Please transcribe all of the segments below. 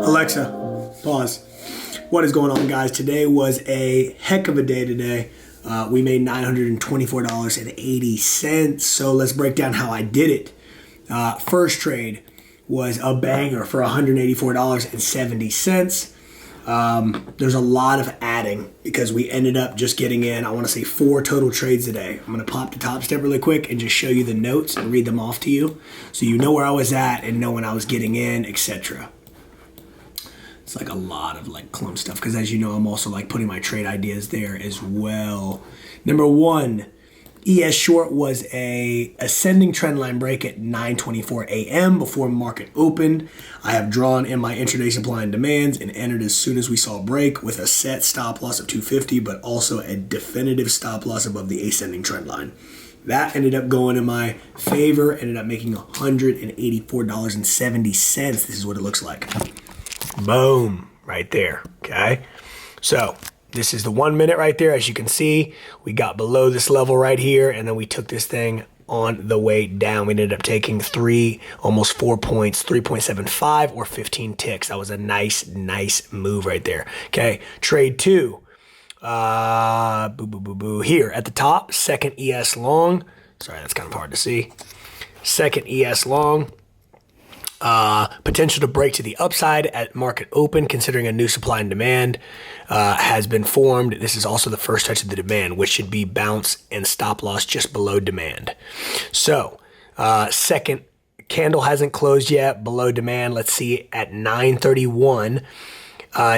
Alexa, pause. What is going on, guys? Today was a heck of a day today. We made $924.80. So let's break down how I did it. First trade was a banger for $184.70. There's a lot of adding because we ended up just getting in, I want to say 4 total trades today. I'm going to pop to Top Step really quick and just show you the notes and read them off to you so you know where I was at and know when I was getting in, etc. It's like a lot of like clump stuff because, as you know, I'm also like putting my trade ideas there as well. Number 1, ES short was a ascending trend line break at 9:24 a.m. before market opened. I have drawn in my intraday supply and demands and entered as soon as we saw a break with a set stop loss of 250, but also a definitive stop loss above the ascending trend line. That ended up going in my favor, ended up making $184.70. This is what it looks like. Boom, right there, okay? So this is the 1 minute right there. As you can see, we got below this level right here, and then we took this thing on the way down. We ended up taking almost 4 points, 3.75 or 15 ticks. That was a nice move right there, okay? Trade 2, here at the top, second ES long. Sorry, that's kind of hard to see. Second ES long. Potential to break to the upside at market open, considering a new supply and demand has been formed. This is also the first touch of the demand, which should be bounce and stop loss just below demand. So, second candle hasn't closed yet, below demand. Let's see at 9:31.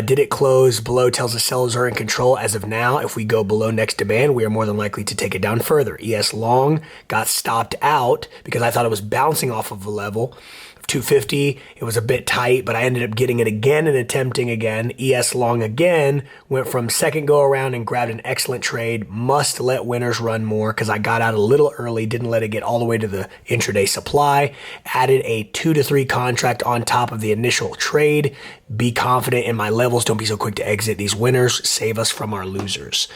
Did it close below? Tells us sellers are in control as of now. If we go below next demand, we are more than likely to take it down further. ES long got stopped out because I thought it was bouncing off of a level. 250, it was a bit tight, but I ended up getting it again and attempting again. ES long again, went from second go around and grabbed an excellent trade. Must let winners run more because I got out a little early, didn't let it get all the way to the intraday supply. Added a 2 to 3 contract on top of the initial trade. Be confident in my levels. Don't be so quick to exit. These winners save us from our losers.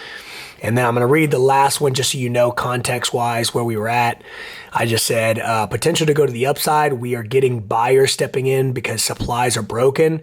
And then I'm going to read the last one just so you know context-wise where we were at. I just said potential to go to the upside. We are getting buyers stepping in because supplies are broken.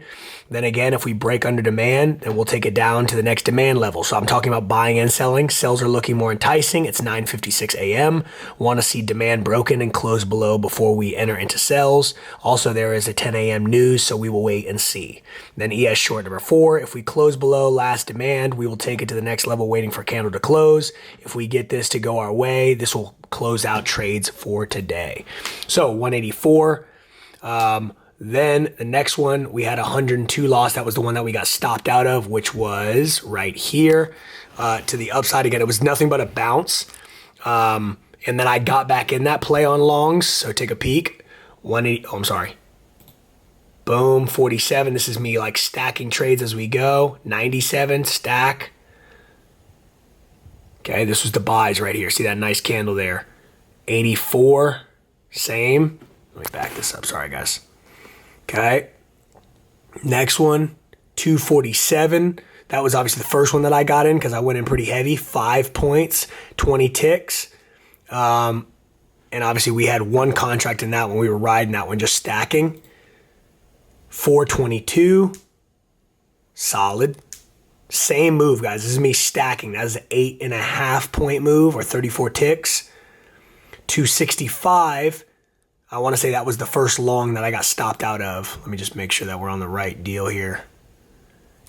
Then again, if we break under demand, then we'll take it down to the next demand level. So I'm talking about buying and selling. Sells are looking more enticing. It's 9:56 a.m. Want to see demand broken and close below before we enter into sells. Also, there is a 10 a.m. news, so we will wait and see. Then ES short number 4. If we close below last demand, we will take it to the next level waiting for candle to close. If we get this to go our way, this will close out trades for today. So 184. Then the next one, we had 102 loss. That was the one that we got stopped out of, which was right here to the upside. Again, it was nothing but a bounce. And then I got back in that play on longs. So take a peek. 180. Oh, I'm sorry. Boom, 47. This is me like stacking trades as we go. 97, stack. Okay, this was the buys right here. See that nice candle there. 84, same. Let me back this up. Sorry, guys. Okay. Next one, 247. That was obviously the first one that I got in because I went in pretty heavy. 5 points, 20 ticks. And obviously we had one contract in that one. We were riding that one, just stacking. 422. Solid. Same move, guys. This is me stacking. That is an 8.5 point move or 34 ticks. 265. I want to say that was the first long that I got stopped out of. Let me just make sure that we're on the right deal here.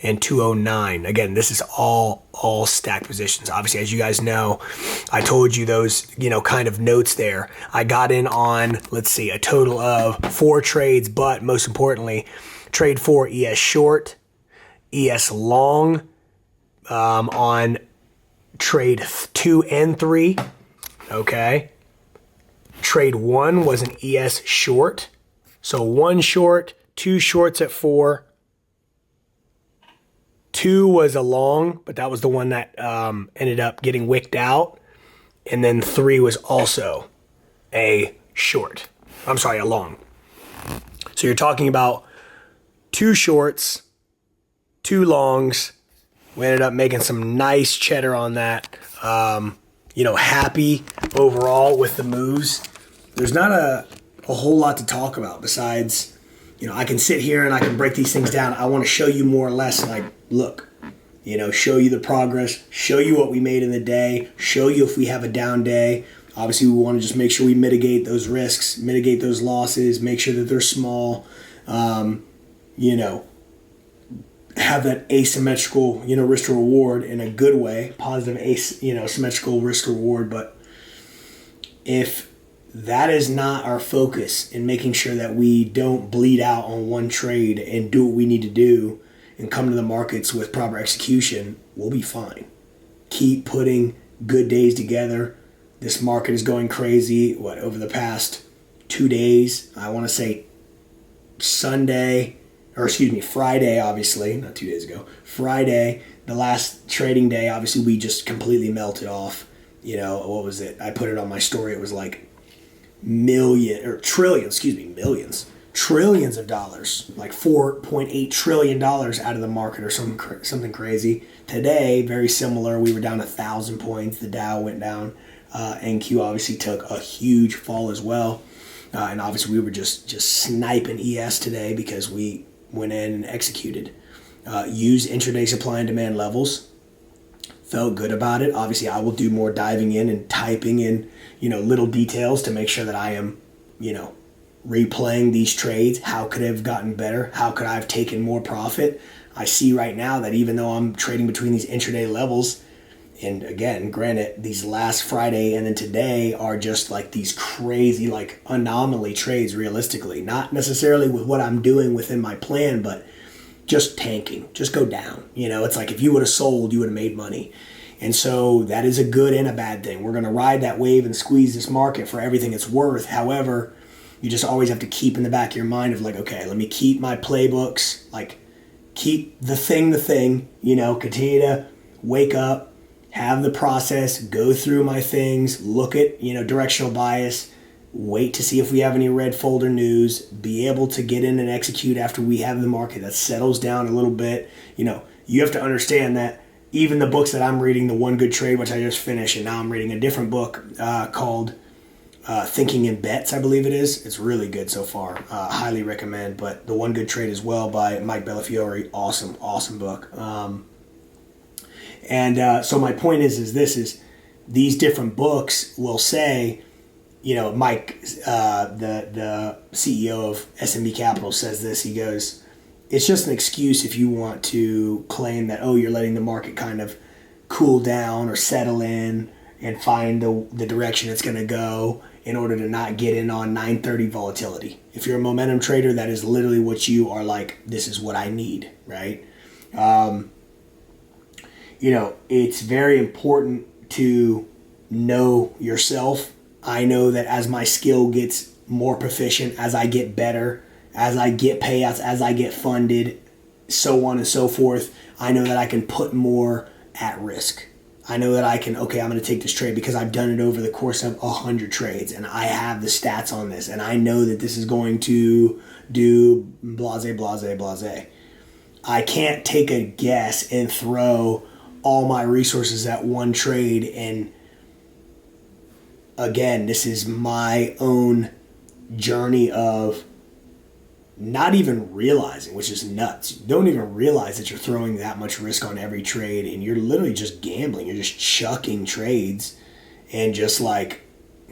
And 209. Again, this is all stacked positions. Obviously, as you guys know, I told you those, kind of notes there. I got in on, let's see, a total of 4 trades, but most importantly, trade 4 ES short, ES long on trade 2 and 3. Okay. Trade 1 was an ES short. So 1 short, 2 shorts at 4. 2 was a long, but that was the one that ended up getting wicked out. And then 3 was also a short. I'm sorry, a long. So you're talking about 2 shorts, 2 longs. We ended up making some nice cheddar on that. Happy overall with the moves. There's not a whole lot to talk about besides I can sit here and I can break these things down. I want to show you more or less like, look, show you the progress, show you what we made in the day, show you if we have a down day. Obviously, we want to just make sure we mitigate those risks, mitigate those losses, make sure that they're small, have that asymmetrical, risk to reward in a good way, positive, symmetrical risk to reward. But if that is not our focus in making sure that we don't bleed out on one trade and do what we need to do and come to the markets with proper execution, we'll be fine. Keep putting good days together. This market is going crazy. Over the past 2 days, I want to say Friday, obviously, not 2 days ago. Friday, the last trading day, obviously we just completely melted off. What was it? I put it on my story. It was like trillions of dollars, like $4.8 trillion out of the market or something crazy. Today, very similar. We were down 1,000 points. The Dow went down. NQ obviously took a huge fall as well. And obviously we were just sniping ES today because we went in and executed. Use intraday supply and demand levels. Felt good about it. Obviously I will do more diving in and typing in, little details to make sure that I am, replaying these trades. How could I have gotten better? How could I have taken more profit? I see right now that even though I'm trading between these intraday levels, and again, granted, these last Friday and then today are just like these crazy, like anomaly trades realistically. Not necessarily with what I'm doing within my plan, but just tanking, just go down. It's like if you would have sold, you would have made money. And so that is a good and a bad thing. We're going to ride that wave and squeeze this market for everything it's worth. However, you just always have to keep in the back of your mind of like, okay, let me keep my playbooks, like keep the thing, continue to wake up, have the process, go through my things, look at, directional bias, wait to see if we have any red folder news, be able to get in and execute after we have the market that settles down a little bit. You have to understand that even the books that I'm reading, the One Good Trade, which I just finished, and now I'm reading a different book called Thinking in Bets, I believe it is. It's really good so far. Highly recommend. But The One Good Trade as well by Mike Bellafiore. Awesome book. So my point is these different books will say, Mike, the CEO of SMB Capital says this. He goes, it's just an excuse if you want to claim that, you're letting the market kind of cool down or settle in and find the direction it's going to go in order to not get in on 930 volatility. If you're a momentum trader, that is literally what you are like, this is what I need, right? It's very important to know yourself. I know that as my skill gets more proficient, as I get better, as I get payouts, as I get funded, so on and so forth, I know that I can put more at risk. I know that I can, I'm going to take this trade because I've done it over the course of 100 trades and I have the stats on this and I know that this is going to do blase. I can't take a guess and throw all my resources at one trade. And again, this is my own journey of not even realizing, which is nuts. You don't even realize that you're throwing that much risk on every trade and you're literally just gambling. You're just chucking trades and just like,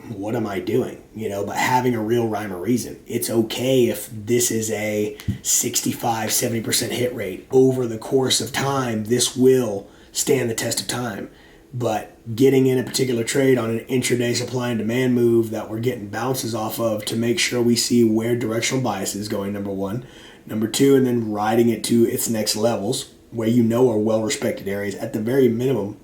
what am I doing? But having a real rhyme or reason. It's okay if this is a 65, 70% hit rate. Over the course of time, this will stand the test of time. But getting in a particular trade on an intraday supply and demand move that we're getting bounces off of to make sure we see where directional bias is going, number one. Number two, and then riding it to its next levels where are well-respected areas. At the very minimum,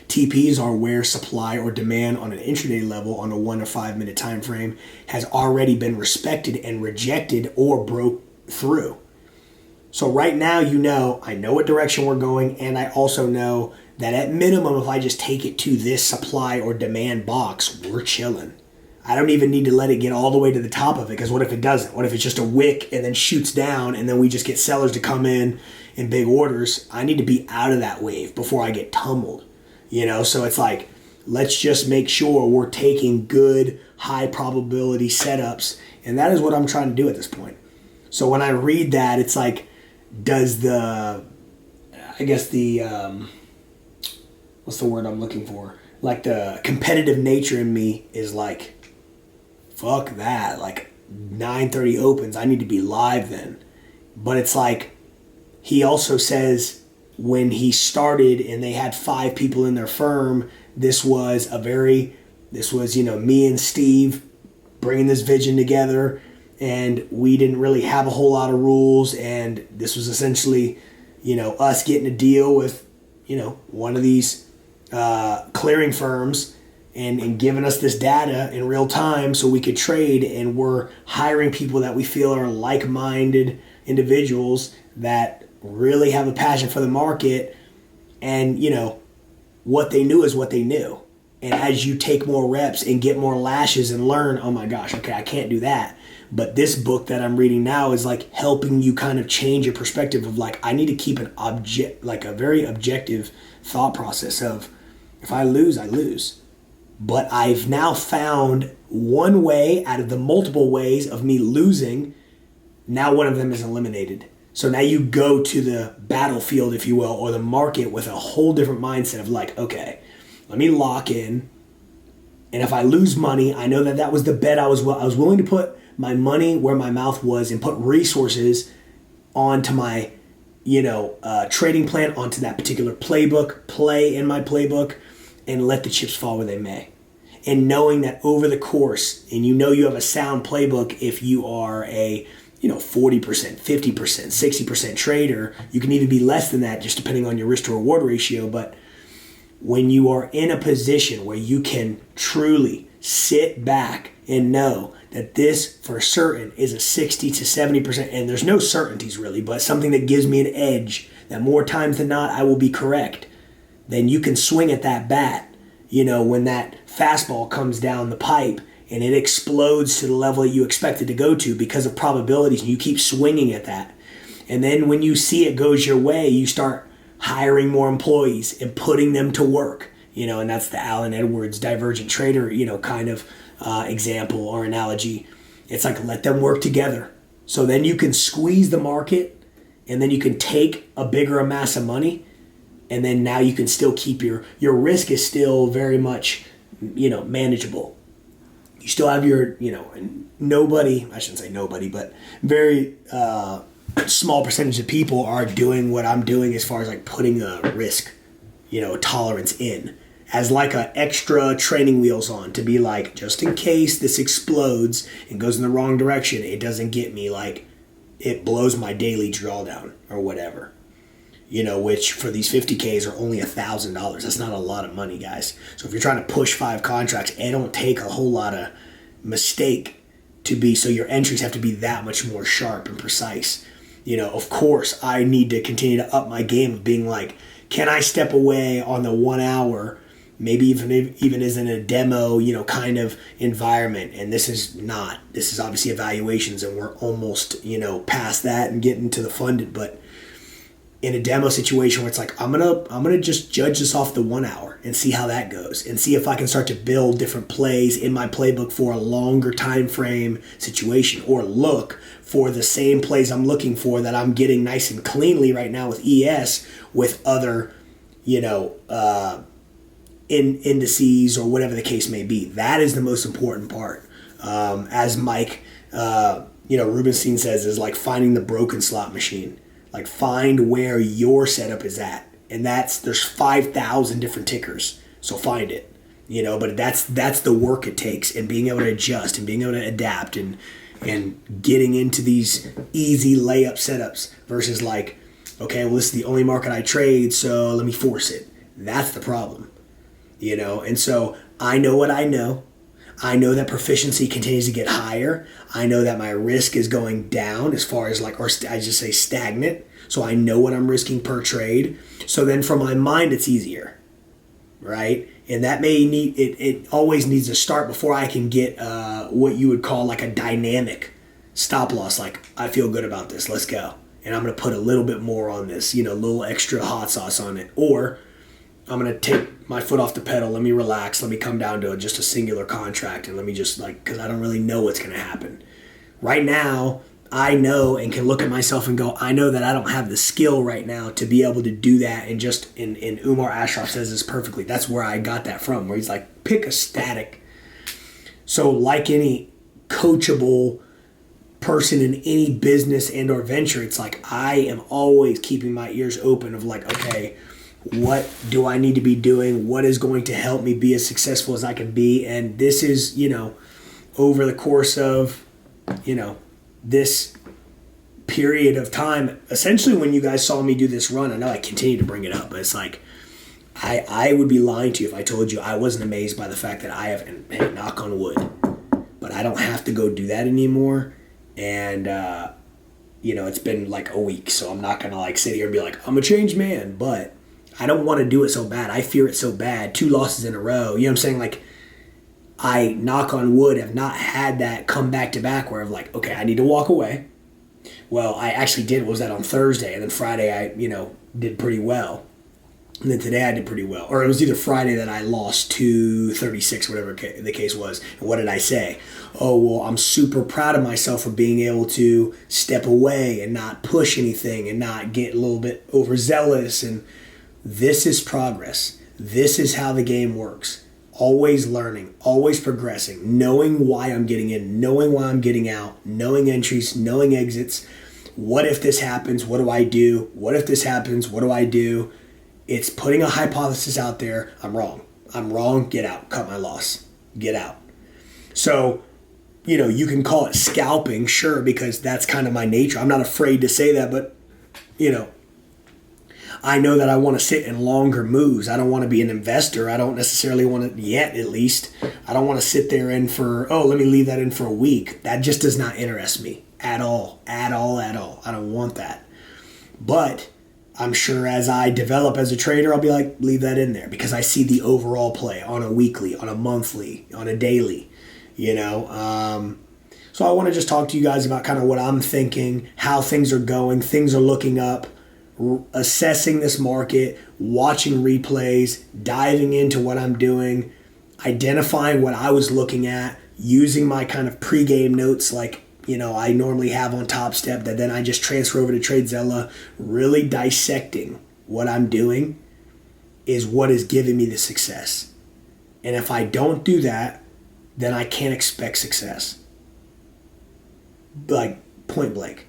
TPs are where supply or demand on an intraday level on a 1 to 5 minute time frame has already been respected and rejected or broke through. So right now, I know what direction we're going, and I also know that at minimum, if I just take it to this supply or demand box, we're chilling. I don't even need to let it get all the way to the top of it, because what if it doesn't? What if it's just a wick and then shoots down and then we just get sellers to come in big orders? I need to be out of that wave before I get tumbled. So it's like, let's just make sure we're taking good, high probability setups. And that is what I'm trying to do at this point. So when I read that, it's like, does the, I guess the, what's the word I'm looking for? Like the competitive nature in me is like, fuck that. Like 9:30 opens, I need to be live then. But it's like, he also says when he started and they had 5 people in their firm, this was, me and Steve bringing this vision together, and we didn't really have a whole lot of rules, and this was essentially, us getting a deal with, one of these clearing firms and giving us this data in real time so we could trade, and we're hiring people that we feel are like-minded individuals that really have a passion for the market, and, what they knew is what they knew. And as you take more reps and get more lashes and learn, oh my gosh, okay, I can't do that. But this book that I'm reading now is like helping you kind of change your perspective of like, I need to keep a very objective thought process of, if I lose, I lose. But I've now found one way out of the multiple ways of me losing. Now one of them is eliminated. So now you go to the battlefield, if you will, or the market with a whole different mindset of like, okay, let me lock in. And if I lose money, I know that was the bet I was willing to put my money where my mouth was and put resources onto my, trading plan, onto that particular playbook, play in my playbook, and let the chips fall where they may. And knowing that over the course, and you have a sound playbook if you are a 40%, 50%, 60% trader. You can even be less than that just depending on your risk to reward ratio. But when you are in a position where you can truly sit back and know that this for certain is a 60 to 70%, and there's no certainties really, but something that gives me an edge that more times than not I will be correct, then you can swing at that bat, when that fastball comes down the pipe and it explodes to the level that you expect it to go to because of probabilities, and you keep swinging at that. And then when you see it goes your way, you start hiring more employees and putting them to work, and that's the Alan Edwards divergent trader, kind of example or analogy. It's like, let them work together. So then you can squeeze the market, and then you can take a bigger amass of money, and then now you can still keep your risk is still very much, manageable. You still have your, nobody, I shouldn't say nobody, but very small percentage of people are doing what I'm doing as far as like putting a risk, tolerance in as like a extra training wheels on to be like, just in case this explodes and goes in the wrong direction, it doesn't get me, like it blows my daily drawdown or whatever. Which for these 50Ks are only $1,000. That's not a lot of money, guys. So if you're trying to push 5 contracts, it don't take a whole lot of mistake to be, so your entries have to be that much more sharp and precise. Of course, I need to continue to up my game of being like, can I step away on the 1 hour, maybe even as in a demo, kind of environment. And this is obviously evaluations, and we're almost, past that and getting to the funded, but in a demo situation where it's like, I'm gonna just judge this off the 1 hour and see how that goes, and see if I can start to build different plays in my playbook for a longer time frame situation, or look for the same plays I'm looking for that I'm getting nice and cleanly right now with ES with other, indices or whatever the case may be. That is the most important part. As Mike, Rubenstein says, is like finding the broken slot machine. Like, find where your setup is at, and there's 5,000 different tickers, so find it, but that's the work it takes, and being able to adjust and being able to adapt and getting into these easy layup setups versus like, okay, well, this is the only market I trade, so let me force it. That's the problem, and so I know what I know. I know that proficiency continues to get higher. I know that my risk is going down as far as like, or I just say stagnant. So I know what I'm risking per trade. So then for my mind, it's easier, right? And that it always needs to start before I can get what you would call like a dynamic stop loss. Like, I feel good about this, let's go. And I'm going to put a little bit more on this, a little extra hot sauce on it. Or I'm going to take my foot off the pedal, let me relax, let me come down to just a singular contract, and let me just because I don't really know what's going to happen. Right now, I know and can look at myself and go, I know that I don't have the skill right now to be able to do that. And just in Umar Ashraf says this perfectly. That's where I got that from, where he's like, pick a static. So like any coachable person in any business and or venture, it's like I am always keeping my ears open of like, okay, what do I need to be doing? What is going to help me be as successful as I can be? And this is, over the course of, this period of time, essentially when you guys saw me do this run, I know I continue to bring it up, but it's like I would be lying to you if I told you I wasn't amazed by the fact that I have, and hey, knock on wood, but I don't have to go do that anymore. And, it's been like a week, so I'm not going to like sit here and be like, I'm a changed man, but I don't want to do it so bad. I fear it so bad. 2 losses in a row. You know what I'm saying? Like, I, knock on wood, have not had that come back to back where I'm like, okay, I need to walk away. Well, I actually did. What was that, on Thursday? And then Friday I, did pretty well. And then today I did pretty well. Or it was either Friday that I lost 236, whatever the case was. And what did I say? Oh, well, I'm super proud of myself for being able to step away and not push anything and not get a little bit overzealous. And this is progress. This is how the game works. Always learning, always progressing, knowing why I'm getting in, knowing why I'm getting out, knowing entries, knowing exits. What if this happens? What do I do? What if this happens? What do I do? It's putting a hypothesis out there. I'm wrong. I'm wrong. Get out. Cut my loss. Get out. So, you can call it scalping, sure, because that's kind of my nature. I'm not afraid to say that, but, I know that I want to sit in longer moves. I don't want to be an investor. I don't necessarily want to, yet at least, I don't want to sit there in for, let me leave that in for a week. That just does not interest me at all. I don't want that. But I'm sure as I develop as a trader, I'll be like, leave that in there because I see the overall play on a weekly, on a monthly, on a daily, So I want to just talk to you guys about kind of what I'm thinking, how things are going, things are looking up, assessing this market, watching replays, diving into what I'm doing, identifying what I was looking at, using my kind of pregame notes like, I normally have on Top Step that then I just transfer over to TradeZella, really dissecting what I'm doing is what is giving me the success. And if I don't do that, then I can't expect success. Like, point blank.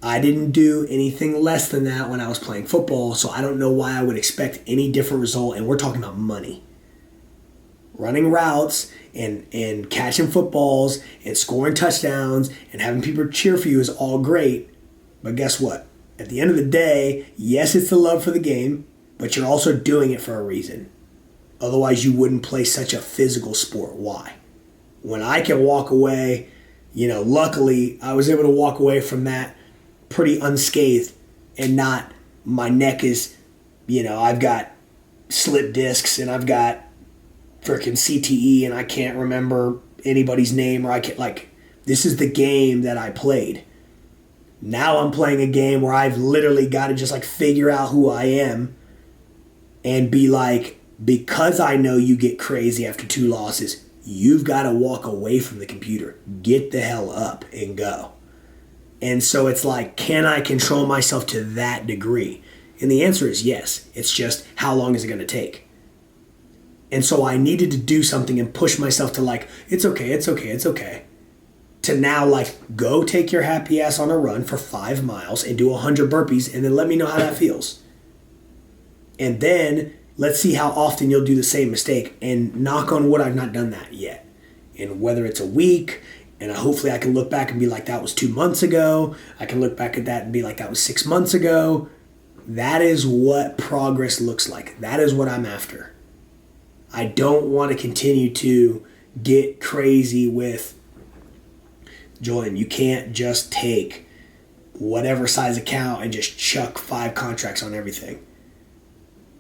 I didn't do anything less than that when I was playing football, so I don't know why I would expect any different result, and we're talking about money. Running routes and catching footballs and scoring touchdowns and having people cheer for you is all great, but guess what? At the end of the day, yes, it's the love for the game, but you're also doing it for a reason. Otherwise, you wouldn't play such a physical sport. Why? When I can walk away, luckily I was able to walk away from that pretty unscathed and not my neck is, I've got slip discs and I've got freaking CTE and I can't remember anybody's name, or I can't, like, this is the game that I played. Now I'm playing a game where I've literally got to just like figure out who I am and be like, because I know you get crazy after 2 losses, you've got to walk away from the computer, get the hell up and go. And so it's like, can I control myself to that degree? And the answer is yes. It's just, how long is it going to take? And so I needed to do something and push myself to like, it's okay. To now like, go take your happy ass on a run for 5 miles and do 100 burpees and then let me know how that feels. And then let's see how often you'll do the same mistake. And knock on wood, I've not done that yet. And whether it's a week, and hopefully I can look back and be like, that was 2 months ago. I can look back at that and be like, that was 6 months ago. That is what progress looks like. That is what I'm after. I don't want to continue to get crazy with, Julian, you can't just take whatever size account and just chuck 5 contracts on everything.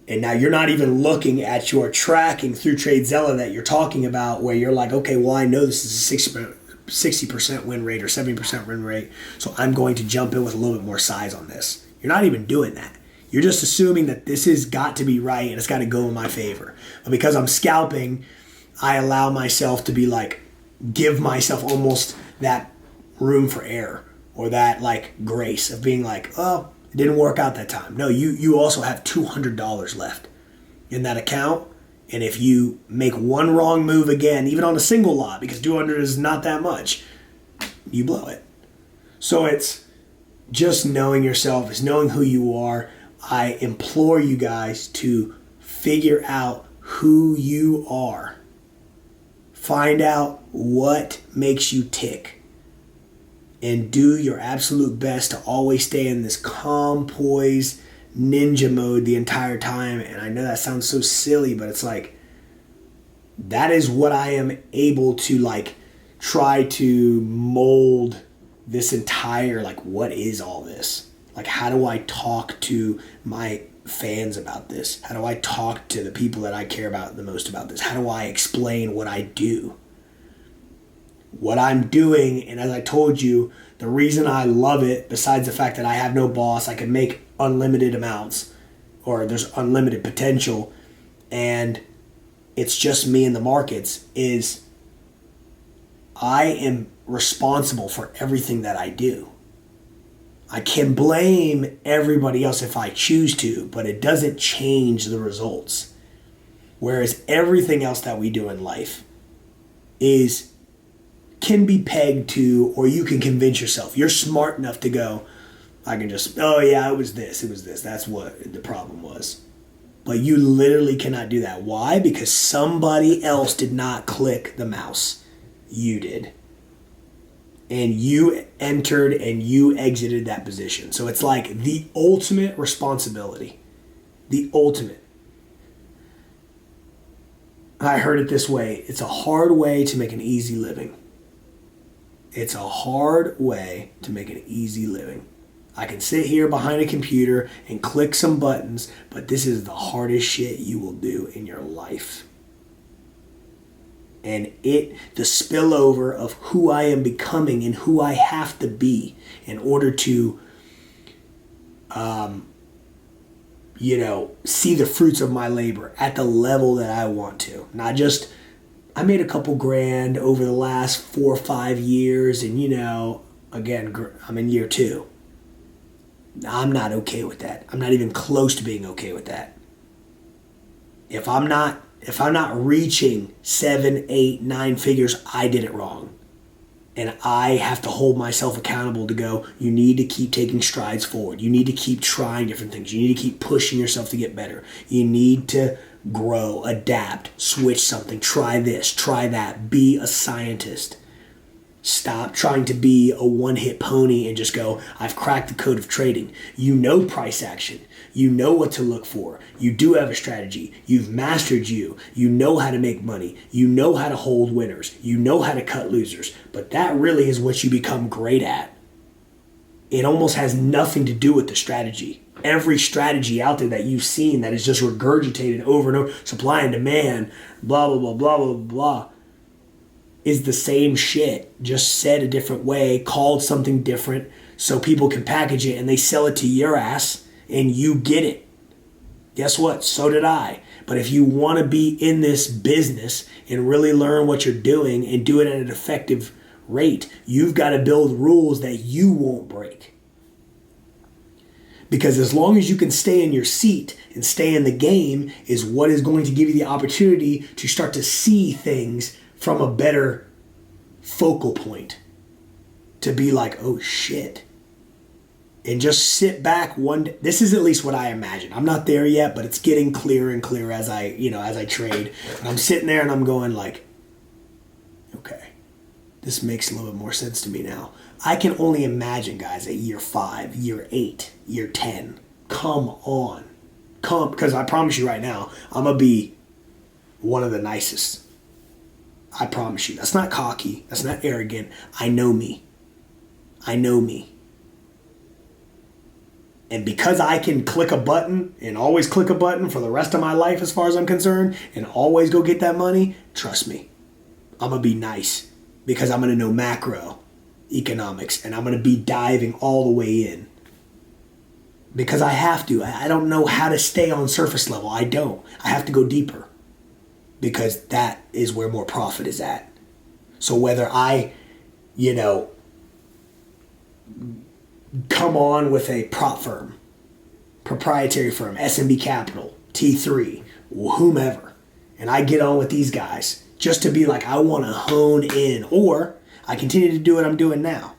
And now you're not even looking at your tracking through TradeZella that you're talking about where you're like, okay, well, I know this is a 60% win rate or 70% win rate, so I'm going to jump in with a little bit more size on this. You're not even doing that. You're just assuming that this has got to be right and it's got to go in my favor. But because I'm scalping, I allow myself to be like, give myself almost that room for error or that like grace of being like, oh, it didn't work out that time. No, you also have $200 left in that account. And if you make one wrong move again, even on a single lot, because 200 is not that much, you blow it. So it's just knowing yourself, it's knowing who you are. I implore you guys to figure out who you are. Find out what makes you tick. And do your absolute best to always stay in this calm, poised, ninja mode the entire time. And I know that sounds so silly, but it's like, that is what I am able to like try to mold this entire, like, what is all this? Like, how do I talk to my fans about this? How do I talk to the people that I care about the most about this? How do I explain what I do? What I'm doing, and as I told you, the reason I love it, besides the fact that I have no boss, I can make unlimited amounts, or there's unlimited potential, and it's just me in the markets, is I am responsible for everything that I do. I can blame everybody else if I choose to, but it doesn't change the results. Whereas everything else that we do in life can be pegged to, or you can convince yourself. You're smart enough to go, I can just, oh yeah, it was this. That's what the problem was. But you literally cannot do that. Why? Because somebody else did not click the mouse. You did. And you entered and you exited that position. So it's like the ultimate responsibility. The ultimate. I heard it this way. It's a hard way to make an easy living. It's a hard way to make an easy living. I can sit here behind a computer and click some buttons, but this is the hardest shit you will do in your life. And the spillover of who I am becoming and who I have to be in order to, see the fruits of my labor at the level that I want to. Not just, I made a couple grand over the last 4 or 5 years, and again, I'm in year 2. I'm not okay with that. I'm not even close to being okay with that. If I'm not reaching 7, 8, 9 figures, I did it wrong. And I have to hold myself accountable to go, you need to keep taking strides forward. You need to keep trying different things. You need to keep pushing yourself to get better. You need to grow, adapt, switch something, try this, try that, be a scientist. Stop trying to be a one-hit pony and just go, I've cracked the code of trading. You know price action. You know what to look for. You do have a strategy. You've mastered you. You know how to make money. You know how to hold winners. You know how to cut losers. But that really is what you become great at. It almost has nothing to do with the strategy. Every strategy out there that you've seen that is just regurgitated over and over, supply and demand, blah, blah, blah, blah, blah, blah, is the same shit, just said a different way, called something different, so people can package it and they sell it to your ass and you get it. Guess what? So did I. But if you want to be in this business and really learn what you're doing and do it at an effective rate, you've got to build rules that you won't break. Because as long as you can stay in your seat and stay in the game is what is going to give you the opportunity to start to see things from a better focal point. To be like, oh shit. And just sit back one day. This is at least what I imagine. I'm not there yet, but it's getting clearer and clearer as I trade. And I'm sitting there and I'm going like, okay, this makes a little bit more sense to me now. I can only imagine, guys, at year 5, year 8, year 10. Come on. Because I promise you right now, I'm going to be one of the nicest. I promise you. That's not cocky. That's not arrogant. I know me. I know me. And because I can click a button and always click a button for the rest of my life as far as I'm concerned and always go get that money, trust me, I'm going to be nice because I'm going to know macro economics and I'm going to be diving all the way in. Because I have to. I don't know how to stay on surface level. I don't. I have to go deeper. Because that is where more profit is at. So whether I, come on with a prop firm, proprietary firm, SMB Capital, T3, whomever, and I get on with these guys just to be like, I want to hone in, or I continue to do what I'm doing now.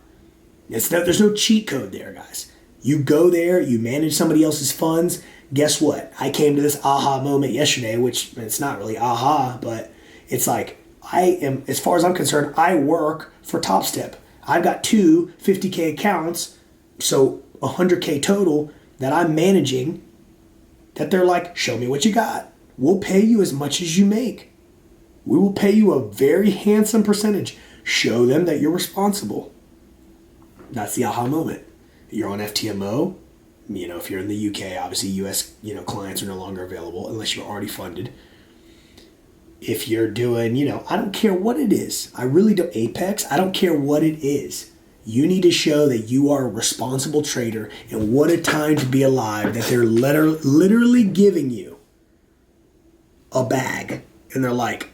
There's no cheat code there, guys. You go there, you manage somebody else's funds. Guess what? I came to this aha moment yesterday, which it's not really aha, but it's like, as far as I'm concerned, I work for TopStep. I've got two 50K accounts, so 100K total that I'm managing, that they're like, show me what you got. We'll pay you as much as you make. We will pay you a very handsome percentage. Show them that you're responsible. That's the aha moment. You're on FTMO. If you're in the UK, obviously US, clients are no longer available unless you're already funded. If you're doing, I don't care what it is. I really don't. Apex, I don't care what it is. You need to show that you are a responsible trader, and what a time to be alive that they're literally giving you a bag. And they're like,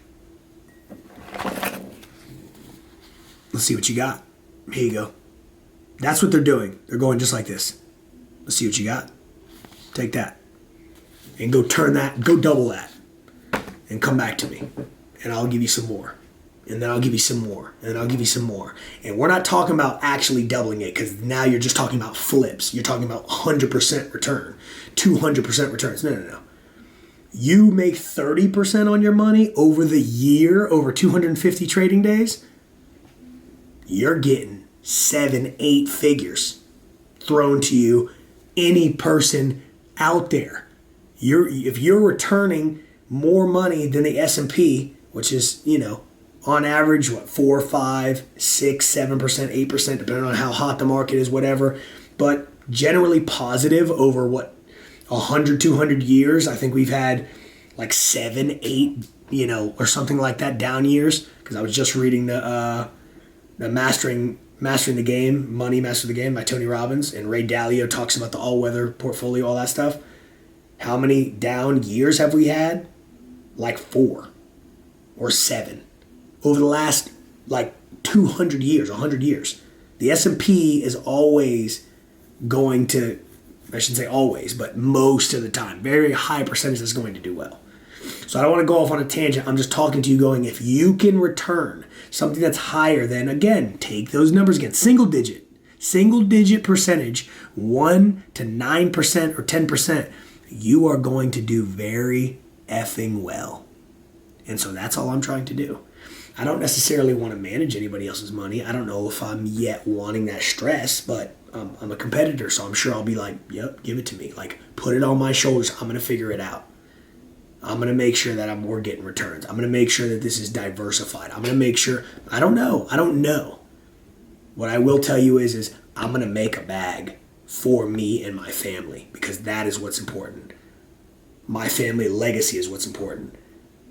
let's see what you got. Here you go. That's what they're doing. They're going just like this. Let's see what you got. Take that. And go turn that, go double that. And come back to me. And I'll give you some more. And then I'll give you some more. And then I'll give you some more. And we're not talking about actually doubling it, because now you're just talking about flips. You're talking about 100% return. 200% returns. No. You make 30% on your money over the year, over 250 trading days. You're getting 7-8 figures thrown to you. Any person out there. If you're returning more money than the S&P, which is, on average, 4, 5, 6, 7%, 8%, depending on how hot the market is, whatever. But generally positive over 100, 200 years. I think we've had like 7, 8, or something like that down years. Because I was just reading the Mastering the Game, Money Master the Game by Tony Robbins, and Ray Dalio talks about the all-weather portfolio, all that stuff. How many down years have we had? Like 4 or 7 over the last 200 years, 100 years. The S&P is always going to, I shouldn't say always, but most of the time, very high percentage is going to do well. So I don't want to go off on a tangent. I'm just talking to you going, if you can return something that's higher than, again, take those numbers again, single digit percentage, 1 to 9% or 10%, you are going to do very effing well. And so that's all I'm trying to do. I don't necessarily want to manage anybody else's money. I don't know if I'm yet wanting that stress, but I'm a competitor, so I'm sure I'll be like, yep, give it to me. Put it on my shoulders. I'm going to figure it out. I'm going to make sure that we're getting returns. I'm going to make sure that this is diversified. I'm going to make sure, I don't know. What I will tell you is I'm going to make a bag for me and my family, because that is what's important. My family legacy is what's important.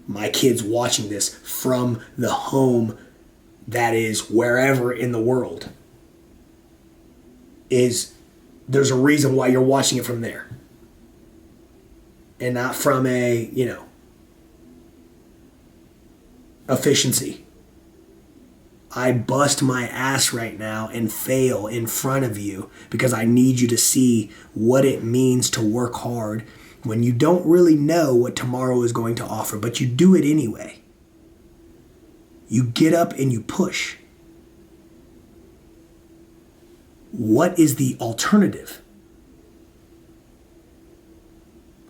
My kids watching this from the home that is wherever in the world, there's a reason why you're watching it from there. And not from efficiency. I bust my ass right now and fail in front of you because I need you to see what it means to work hard when you don't really know what tomorrow is going to offer, but you do it anyway. You get up and you push. What is the alternative?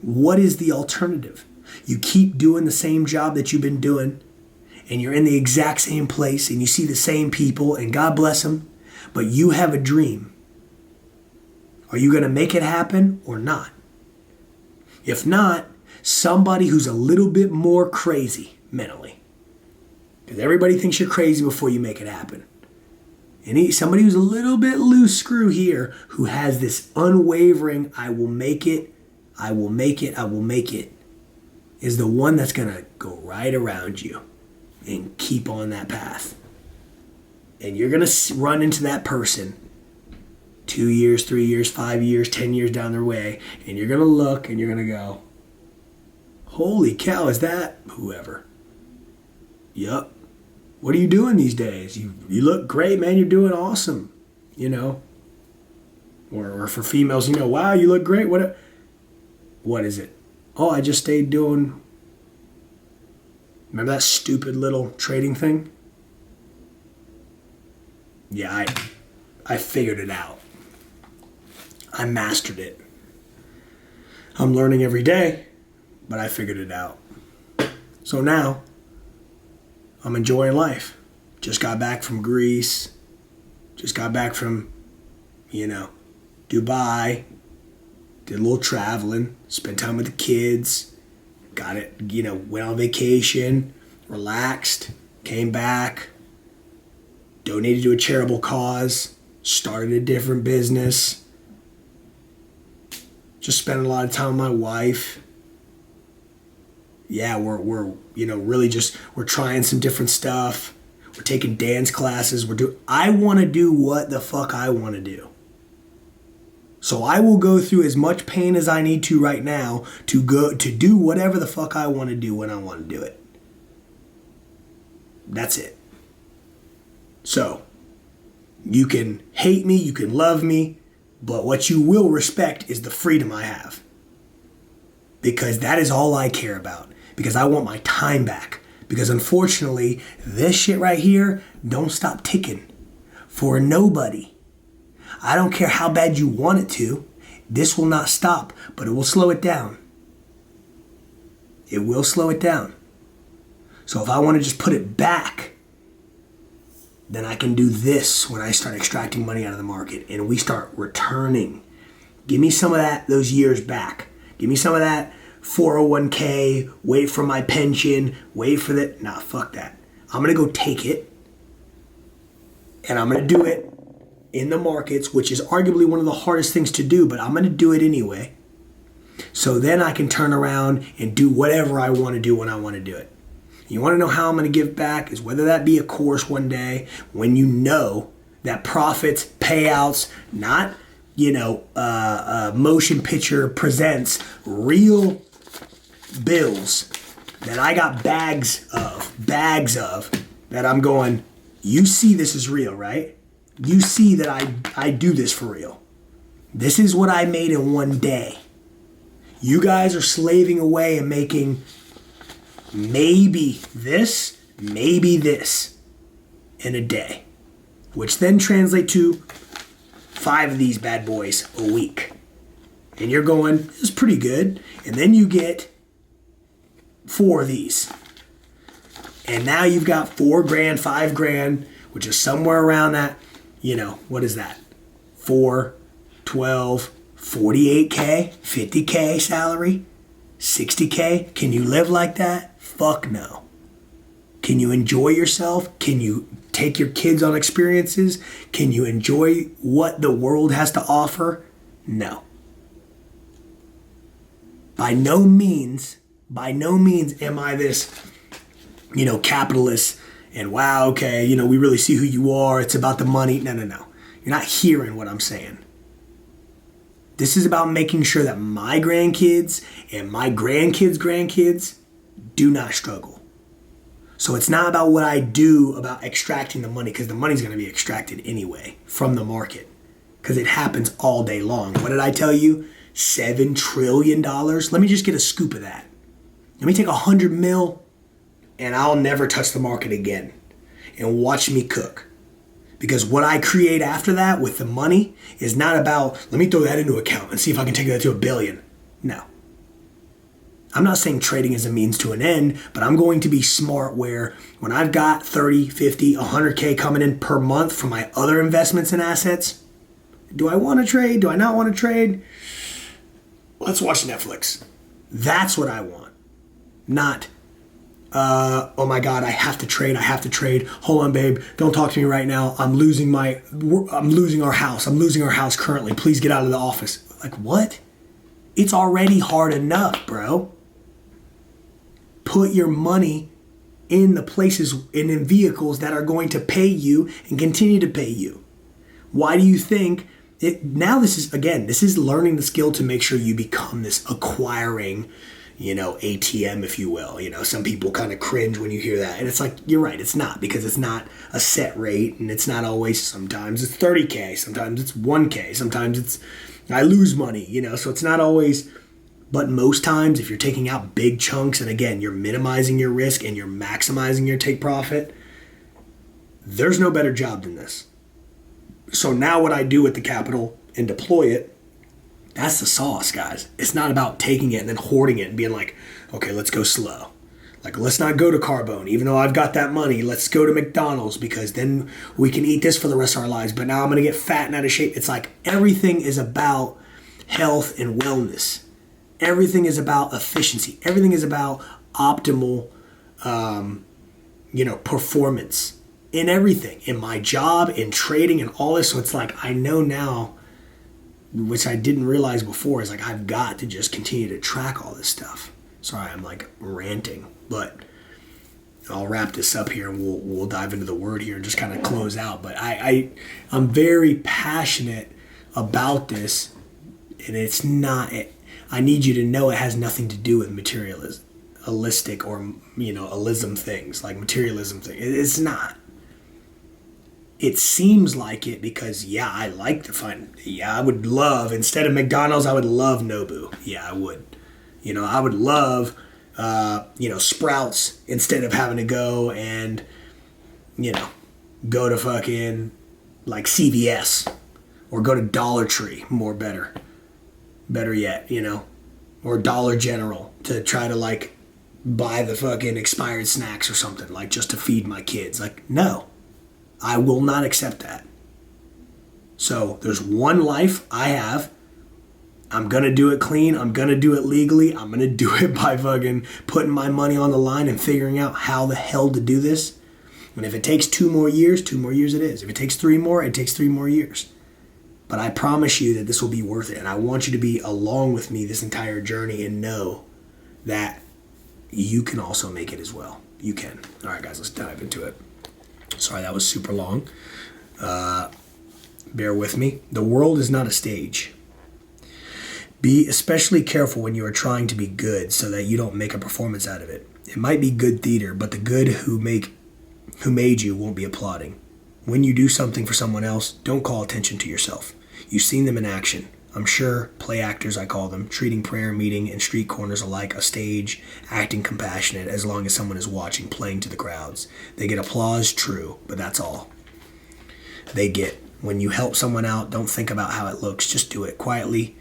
What is the alternative? You keep doing the same job that you've been doing, and you're in the exact same place, and you see the same people, and God bless them, but you have a dream. Are you going to make it happen or not? If not, somebody who's a little bit more crazy mentally, because everybody thinks you're crazy before you make it happen. And somebody who's a little bit loose screw here, who has this unwavering, I will make it, is the one that's going to go right around you and keep on that path. And you're going to run into that person 2 years, 3 years, 5 years, 10 years down their way, and you're going to look and you're going to go, holy cow, is that whoever? Yup. What are you doing these days? You look great, man. You're doing awesome. Or for females, wow, you look great. What is it? Oh, I just stayed doing. Remember that stupid little trading thing? Yeah, I figured it out. I mastered it. I'm learning every day, but I figured it out. So now, I'm enjoying life. Just got back from Greece. Just got back from, Dubai. Did a little traveling. Spent time with the kids. Got it, went on vacation. Relaxed. Came back. Donated to a charitable cause. Started a different business. Just spending a lot of time with my wife. Yeah, we're really we're trying some different stuff. We're taking dance classes. I want to do what the fuck I want to do. So I will go through as much pain as I need to right now to do whatever the fuck I want to do when I want to do it. That's it. So, you can hate me, you can love me, but what you will respect is the freedom I have. Because that is all I care about. Because I want my time back. Because unfortunately, this shit right here don't stop ticking for nobody. I don't care how bad you want it to. This will not stop, but it will slow it down. It will slow it down. So if I want to just put it back, then I can do this when I start extracting money out of the market and we start returning. Give me some of those years back. Give me some of that 401k, wait for my pension, wait for that. Nah, fuck that. I'm going to go take it and I'm going to do it in the markets, which is arguably one of the hardest things to do, but I'm going to do it anyway. So then I can turn around and do whatever I want to do when I want to do it. You want to know how I'm going to give back is whether that be a course one day when you know that profits, payouts, not, motion picture presents real bills that I got bags of that I'm going, you see this is real, right? You see that I do this for real. This is what I made in one day. You guys are slaving away and making maybe this in a day, which then translate to 5 of these bad boys a week. And you're going, this is pretty good. And then you get 4 of these. And now you've got $4,000, $5,000, which is somewhere around that, what is that? 4, 12, 48K, 50K salary, 60K. Can you live like that? Fuck no. Can you enjoy yourself? Can you take your kids on experiences? Can you enjoy what the world has to offer? No. By no means am I this, capitalist and wow, okay, we really see who you are. It's about the money. No. You're not hearing what I'm saying. This is about making sure that my grandkids and my grandkids' do not struggle. So it's not about what I do about extracting the money, because the money's going to be extracted anyway from the market, because it happens all day long. What did I tell you? $7 trillion? Let me just get a scoop of that. Let me take 100 mil and I'll never touch the market again. And watch me cook. Because what I create after that with the money is not about, let me throw that into account and see if I can take that to $1 billion. No. I'm not saying trading is a means to an end, but I'm going to be smart where when I've got 30, 50, 100K coming in per month from my other investments and assets, do I want to trade? Do I not want to trade? Let's watch Netflix. That's what I want. Not, oh my God, I have to trade. Hold on, babe. Don't talk to me right now. I'm losing our house. I'm losing our house currently. Please get out of the office. Like, what? It's already hard enough, bro. Put your money in the places and in vehicles that are going to pay you and continue to pay you. Why do you think it? Now this is learning the skill to make sure you become this acquiring, ATM, if you will. Some people kind of cringe when you hear that. And it's like, you're right, it's not, because it's not a set rate, and it's not always, sometimes it's 30K, sometimes it's 1K, sometimes it's, I lose money, so it's not always, but most times if you're taking out big chunks, and again, you're minimizing your risk and you're maximizing your take profit, there's no better job than this. So now what I do with the capital and deploy it, that's the sauce, guys. It's not about taking it and then hoarding it and being like, okay, let's go slow. Like, let's not go to Carbone. Even though I've got that money, let's go to McDonald's because then we can eat this for the rest of our lives. But now I'm going to get fat and out of shape. It's like everything is about health and wellness. Everything is about efficiency. Everything is about optimal, performance in everything. In my job, in trading, and all this. So it's like, I know now, which I didn't realize before, is like I've got to just continue to track all this stuff. Sorry, I'm like ranting, but I'll wrap this up here and we'll dive into the word here and just kind of close out. But I'm very passionate about this, and it's not. I need you to know it has nothing to do with materialistic or alism things, like materialism things. It's not. It seems like it because, I like to find, I would love, instead of McDonald's, I would love Nobu. Yeah, I would. I would love, Sprouts instead of having to go and, go to fucking, like, CVS or go to Dollar Tree, better yet, or Dollar General to try to, like, buy the fucking expired snacks or something, like, just to feed my kids. Like, no. I will not accept that. So there's one life I have. I'm going to do it clean. I'm going to do it legally. I'm going to do it by fucking putting my money on the line and figuring out how the hell to do this. And if it takes 2 more years it is. If it takes 3 more, it takes 3 more years. But I promise you that this will be worth it. And I want you to be along with me this entire journey and know that you can also make it as well. You can. All right, guys, let's dive into it. Sorry, that was super long. Bear with me. The world is not a stage. Be especially careful when you are trying to be good so that you don't make a performance out of it. It might be good theater, but the good who made you won't be applauding. When you do something for someone else, don't call attention to yourself. You've seen them in action. I'm sure play actors, I call them, treating prayer meeting and street corners alike a stage, acting compassionate as long as someone is watching, playing to the crowds. They get applause, true, but that's all they get. When you help someone out, don't think about how it looks. Just do it quietly,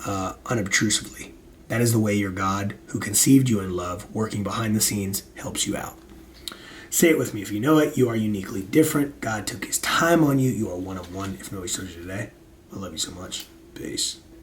unobtrusively. That is the way your God, who conceived you in love, working behind the scenes, helps you out. Say it with me if you know it. You are uniquely different. God took his time on you. You are one of one. If nobody's told you today, I love you so much. Peace.